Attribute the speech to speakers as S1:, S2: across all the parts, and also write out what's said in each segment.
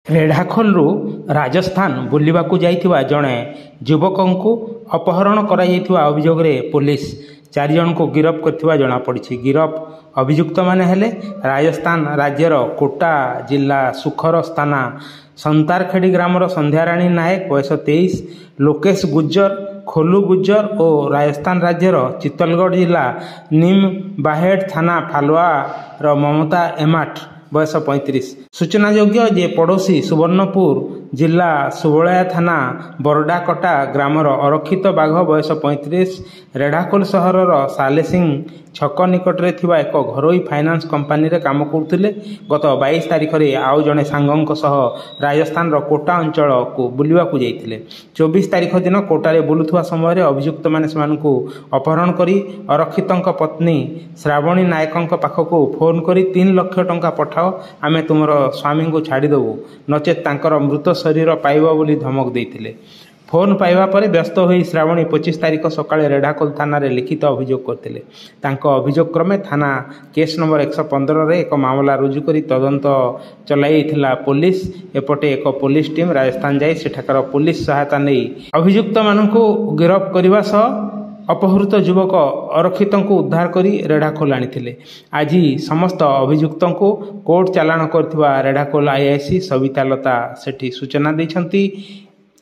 S1: ରେଢ଼ାଖୋଲରୁ ରାଜସ୍ଥାନ ବୁଲିବାକୁ ଯାଇଥିବା ଜଣେ ଯୁବକଙ୍କୁ ଅପହରଣ କରାଯାଇଥିବା ଅଭିଯୋଗରେ ପୋଲିସ 4 ଜଣଙ୍କୁ ଗିରଫ କରିଥିବା ଜଣାପଡ଼ିଛି। ଗିରଫ ଅଭିଯୁକ୍ତମାନେ ହେଲେ ରାଜସ୍ଥାନ ରାଜ୍ୟର କୋଟା ଜିଲ୍ଲା ସୁଖର ସ୍ଥାନା ସନ୍ତାରଖେଡ଼ି ଗ୍ରାମର ସନ୍ଧ୍ୟାରାଣୀ ନାୟକ ବୟସ 23, ଲୋକେଶ ଗୁଜ୍ଜର ଖୋଲୁ ଗୁଜ୍ଜର ଓ ରାଜସ୍ଥାନ ରାଜ୍ୟର ଚିତ୍ତୋରଗଡ଼ ଜିଲ୍ଲା ନିମବାହେଡ଼ ଥାନା ଫାଲୁଆର ମମତା ଏମାଠ ବୟସ 35। ସୂଚନାଯୋଗ୍ୟ ଯେ ପଡ଼ୋଶୀ ସୁବର୍ଣ୍ଣପୁର ଜିଲ୍ଲା ସୁବଳୟା ଥାନା ବରଡାକଟା ଗ୍ରାମର ଅରକ୍ଷିତ ବାଘ ବୟସ 35 ରେଢ଼ାଖୋଲ ସହରର ସାଲେସିଂ ଛକ ନିକଟରେ ଥିବା ଏକ ଘରୋଇ ଫାଇନାନ୍ସ କମ୍ପାନୀରେ କାମ କରୁଥିଲେ। ଗତ 22 ତାରିଖରେ ଆଉ ଜଣେ ସାଙ୍ଗଙ୍କ ସହ ରାଜସ୍ଥାନର କୋଟା ଅଞ୍ଚଳକୁ ବୁଲିବାକୁ ଯାଇଥିଲେ। 24 ତାରିଖ ଦିନ କୋଟାରେ ବୁଲୁଥିବା ସମୟରେ ଅଭିଯୁକ୍ତମାନେ ସେମାନଙ୍କୁ ଅପହରଣ କରି ଅରକ୍ଷିତଙ୍କ ପତ୍ନୀ ଶ୍ରାବଣୀ ନାୟକଙ୍କ ପାଖକୁ ଫୋନ୍ କରି 3 ଲକ୍ଷ ଟଙ୍କା ପଠାଅ, ଆମେ ତୁମର ସ୍ୱାମୀଙ୍କୁ ଛାଡ଼ିଦେବୁ, ନଚେତ୍ ତାଙ୍କର ମୃତ ଶରୀର ପାଇବ ବୋଲି ଧମକ ଦେଇଥିଲେ। ଫୋନ୍ ପାଇବା ପରେ ବ୍ୟସ୍ତ ହୋଇ ଶ୍ରାବଣୀ 25 ତାରିଖ ସକାଳେ ରେଢ଼ାଖୋଲ ଥାନାରେ ଲିଖିତ ଅଭିଯୋଗ କରିଥିଲେ। ତାଙ୍କ ଅଭିଯୋଗ କ୍ରମେ ଥାନା କେସ୍ ନମ୍ବର 115ରେ ଏକ ମାମଲା ରୁଜୁ କରି ତଦନ୍ତ ଚଳାଇଥିଲା ପୋଲିସ। ଏପଟେ ଏକ ପୋଲିସ ଟିମ୍ ରାଜସ୍ଥାନ ଯାଇ ସେଠାକାର ପୋଲିସ ସହାୟତା ନେଇ ଅଭିଯୁକ୍ତମାନଙ୍କୁ ଗିରଫ କରିବା ସହ ଅପହୃତ ଯୁବକ ଅରକ୍ଷିତଙ୍କୁ ଉଦ୍ଧାର କରି ରେଢ଼ାଖୋଲ ଆଣିଥିଲେ। ଆଜି ସମସ୍ତ ଅଭିଯୁକ୍ତଙ୍କୁ କୋର୍ଟ ଚାଲାଣ କରିଥିବା ରେଢ଼ାଖୋଲ ଆଇଆଇସି ସବିତା ଲତା ସେଠୀ ସୂଚନା ଦେଇଛନ୍ତି।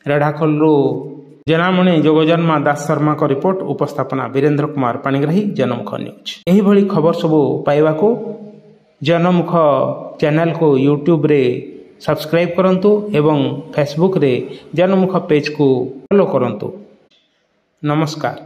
S1: ରେଢ଼ାଖୋଲରୁ ଜନାମଣି ଯୋଗଜନ୍ମା ଦାସ ଶର୍ମାଙ୍କ ରିପୋର୍ଟ, ଉପସ୍ଥାପନା ବୀରେନ୍ଦ୍ର କୁମାର ପାଣିଗ୍ରାହୀ, ଜନମୁଖ ନ୍ୟୁଜ୍। ଏହିଭଳି ଖବର ସବୁ ପାଇବାକୁ ଜନମୁଖ ଚ୍ୟାନେଲକୁ ୟୁଟ୍ୟୁବରେ ସବସ୍କ୍ରାଇବ୍ କରନ୍ତୁ ଏବଂ ଫେସବୁକରେ ଜନମୁଖ ପେଜକୁ ଫଲୋ କରନ୍ତୁ। ନମସ୍କାର।